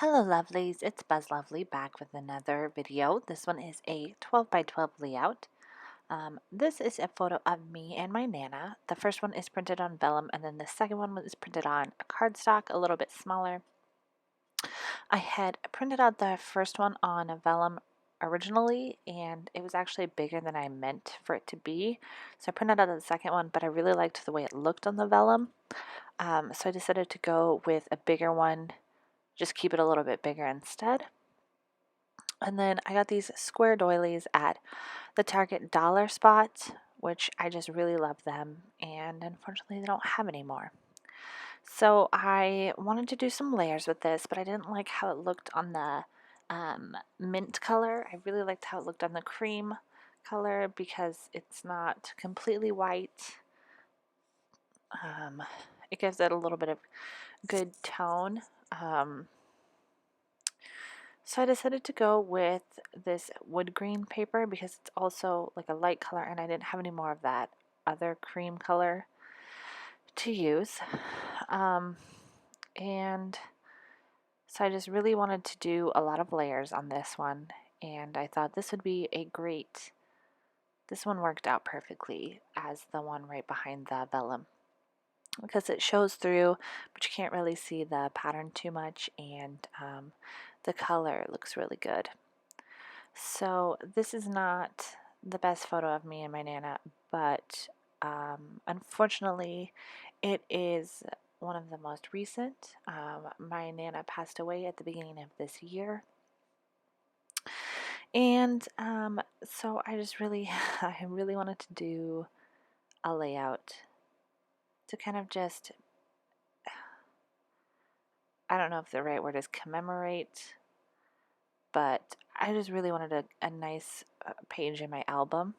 Hello lovelies, it's Buzz Lovely back with another video. This one is a 12 by 12 layout. This is a photo of me and my Nana. The first one is printed on vellum and then the second one was printed on a cardstock, a little bit smaller. I had printed out the first one on a vellum originally and it was actually bigger than I meant for it to be. So I printed out the second one, but I really liked the way it looked on the vellum. So I decided to go with a bigger one, just keep it a little bit bigger instead. And then I got these square doilies at the Target dollar spot, which I just really love them, and unfortunately they don't have any more. So I wanted to do some layers with this, but I didn't like how it looked on the mint color. I really liked how it looked on the cream color because it's not completely white. It gives it a little bit of good tone. So I decided to go with this wood green paper because it's also like a light color and I didn't have any more of that other cream color to use. And so I just really wanted to do a lot of layers on this one, and I thought this would be this one worked out perfectly as the one right behind the vellum because it shows through, but you can't really see the pattern too much, and the color looks really good. So this is not the best photo of me and my Nana, but unfortunately it is one of the most recent. My Nana passed away at the beginning of this year. And so I just really, I really wanted to do a layout to kind of just, I don't know if the right word is commemorate, but I just really wanted a nice page in my album.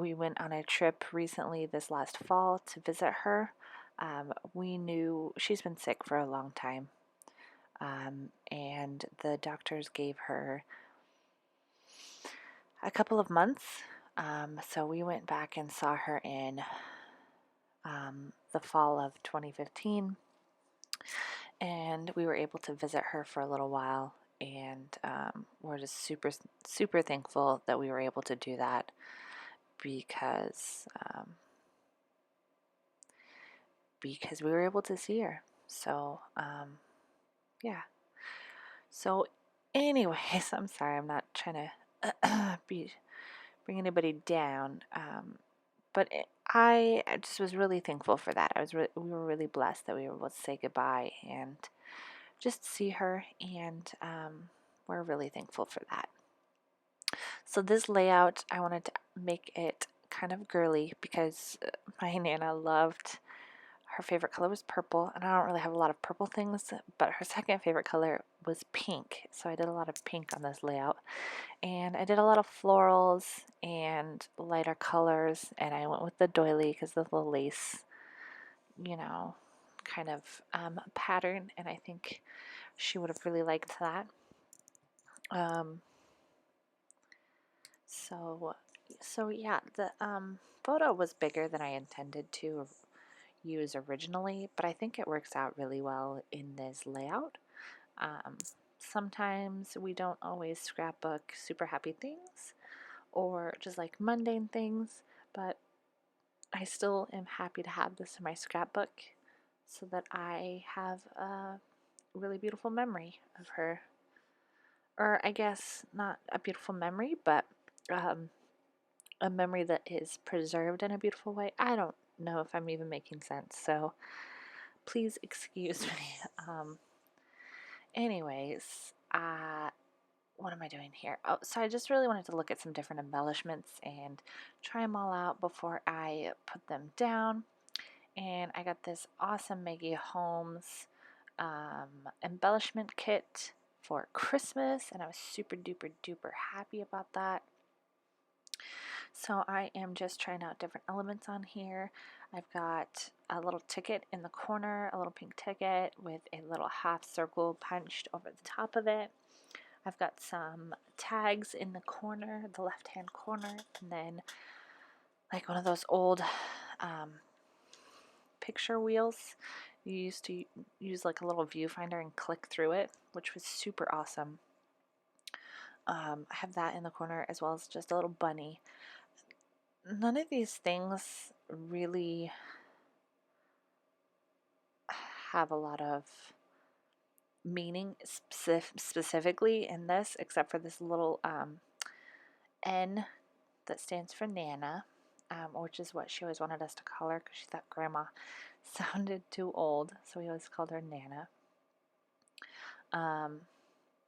We went on a trip recently this last fall to visit her. We knew she's been sick for a long time, and the doctors gave her a couple of months. So we went back and saw her in the fall of 2015, and we were able to visit her for a little while. And we're just super thankful that we were able to do that because we were able to see her. So yeah. So anyways, I'm sorry, I'm not trying to bring anybody down. But I just was really thankful for that. We were really blessed that we were able to say goodbye and just see her, and we're really thankful for that. So this layout, I wanted to make it kind of girly because my Nana loved, her favorite color was purple, and I don't really have a lot of purple things, but her second favorite color was pink. So I did a lot of pink on this layout, and I did a lot of florals and lighter colors, and I went with the doily because the little lace, you know, kind of pattern, and I think she would have really liked that. Um, so yeah, the photo was bigger than I intended to use originally, but I think it works out really well in this layout. Um, Sometimes we don't always scrapbook super happy things or just like mundane things, but I still am happy to have this in my scrapbook so that I have a really beautiful memory of her. Or I guess not a beautiful memory, but um, a memory that is preserved in a beautiful way. I don't know if I'm even making sense, so please excuse me. Anyways, what am I doing here? Oh, so I just really wanted to look at some different embellishments and try them all out before I put them down. And I got this awesome Maggie Holmes embellishment kit for Christmas, and I was super duper duper happy about that. So I am just trying out different elements on here. I've got a little ticket in the corner, a little pink ticket with a little half circle punched over the top of it. I've got some tags in the corner, the left hand corner, and then like one of those old picture wheels. You used to use like a little viewfinder and click through it, which was super awesome. I have that in the corner as well as just a little bunny. None of these things really have a lot of meaning specifically in this, except for this little N that stands for Nana, which is what she always wanted us to call her because she thought Grandma sounded too old, so we always called her Nana.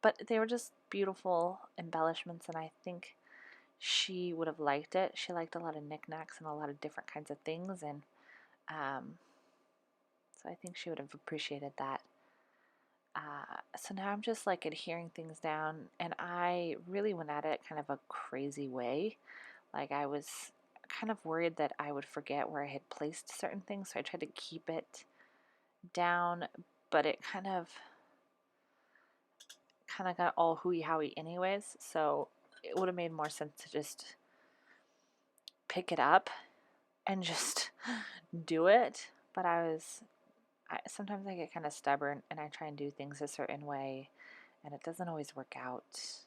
But they were just beautiful embellishments, and I think she would have liked it. She liked a lot of knickknacks and a lot of different kinds of things, and so I think she would have appreciated that. So now I'm just like adhering things down, and I really went at it kind of a crazy way. Like I was kind of worried that I would forget where I had placed certain things, so I tried to keep it down, but it kind of got all hooey-howy anyways, so it would have made more sense to just pick it up and just do it. But sometimes I get kind of stubborn and I try and do things a certain way, and it doesn't always work out.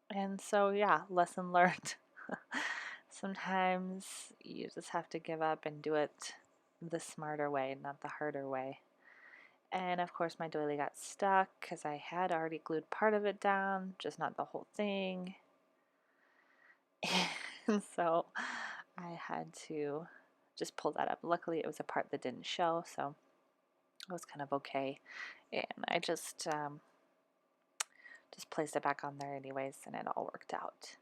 And so, yeah, lesson learned. Sometimes you just have to give up and do it the smarter way, not the harder way. And of course, my doily got stuck because I had already glued part of it down, just not the whole thing. And so I had to just pull that up. Luckily, it was a part that didn't show, so it was kind of okay. And I just placed it back on there anyways, and it all worked out.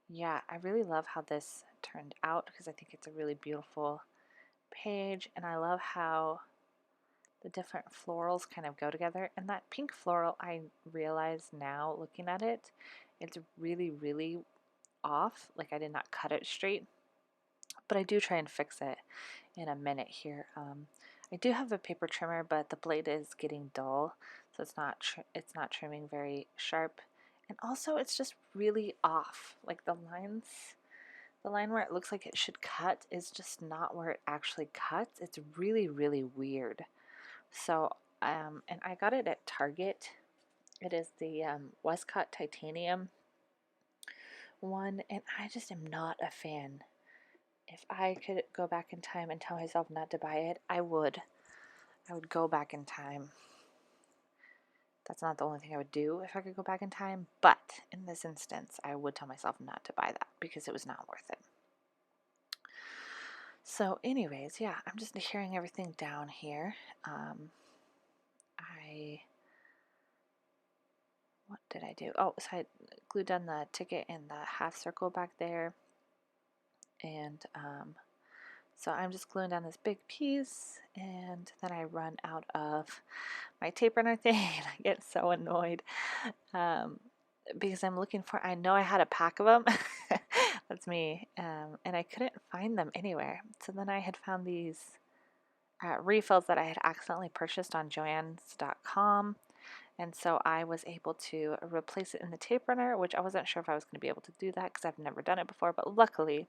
Yeah, I really love how this turned out because I think it's a really beautiful page, and I love how the different florals kind of go together. And that pink floral, I realize now looking at it, it's really, really off. Like I did not cut it straight, but I do try and fix it in a minute here. I do have a paper trimmer, but the blade is getting dull, so it's not trimming very sharp. And also, it's just really off. Like the line where it looks like it should cut is just not where it actually cuts. It's really, really weird. So, and I got it at Target. It is the Westcott Titanium one, and I just am not a fan. If I could go back in time and tell myself not to buy it, I would. I would go back in time. That's not the only thing I would do if I could go back in time, but in this instance, I would tell myself not to buy that because it was not worth it. So anyways, yeah, I'm just hearing everything down here. What did I do? Oh, so I glued down the ticket and the half circle back there. And so I'm just gluing down this big piece, and then I run out of my tape runner thing, and I get so annoyed because I know I had a pack of them. That's me. And I couldn't find them anywhere. So then I had found these refills that I had accidentally purchased on Joann's.com. And so I was able to replace it in the tape runner, which I wasn't sure if I was going to be able to do that because I've never done it before, but luckily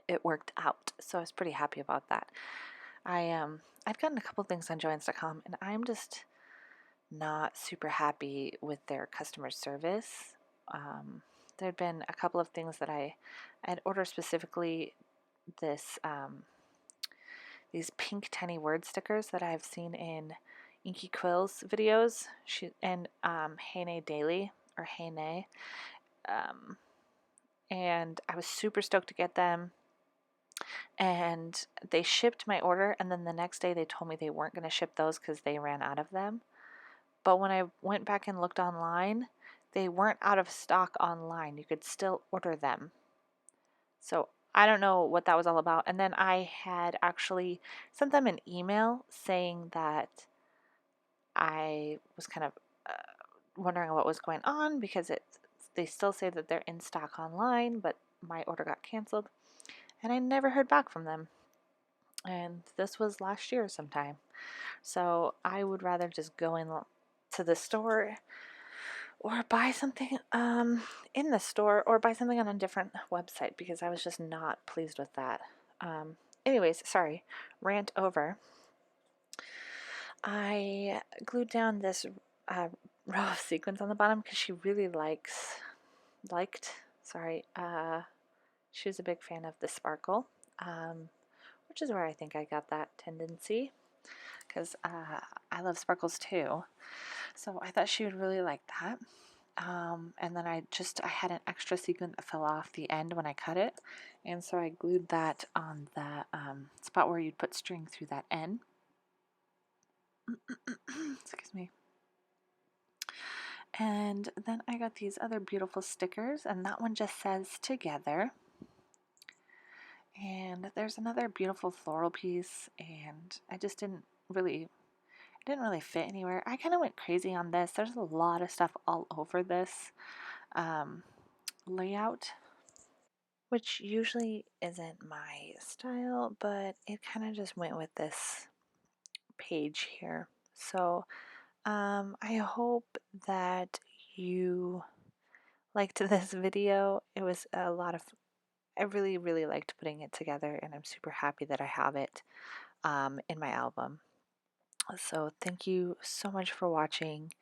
it worked out. So I was pretty happy about that. I've gotten a couple things on Joann's.com, and I'm just not super happy with their customer service. There had been a couple of things that I had ordered, specifically these pink tiny word stickers that I've seen in Inky Quill's videos, and Hey Daily, or Hey Nay. And I was super stoked to get them. And they shipped my order, and then the next day they told me they weren't going to ship those because they ran out of them. But when I went back and looked online, they weren't out of stock online. You could still order them. So I don't know what that was all about. And then I had actually sent them an email saying that I was kind of wondering what was going on because they still say that they're in stock online, but my order got canceled. And I never heard back from them. And this was last year sometime. So I would rather just go in to the store or buy something in the store, or buy something on a different website, because I was just not pleased with that. Anyways, sorry, rant over. I glued down this row of sequins on the bottom because she really she was a big fan of the sparkle, which is where I think I got that tendency, because I love sparkles too. So I thought she would really like that. And then I had an extra sequin that fell off the end when I cut it, and so I glued that on the spot where you'd put string through that end. Excuse me. And then I got these other beautiful stickers, and that one just says together. And there's another beautiful floral piece, and I just didn't really fit anywhere. I kind of went crazy on this. There's a lot of stuff all over this layout, which usually isn't my style, but it kind of just went with this page here. So I hope that you liked this video. It was a lot of I really, really liked putting it together, and I'm super happy that I have it in my album. So thank you so much for watching.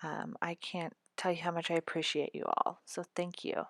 I can't tell you how much I appreciate you all. So thank you.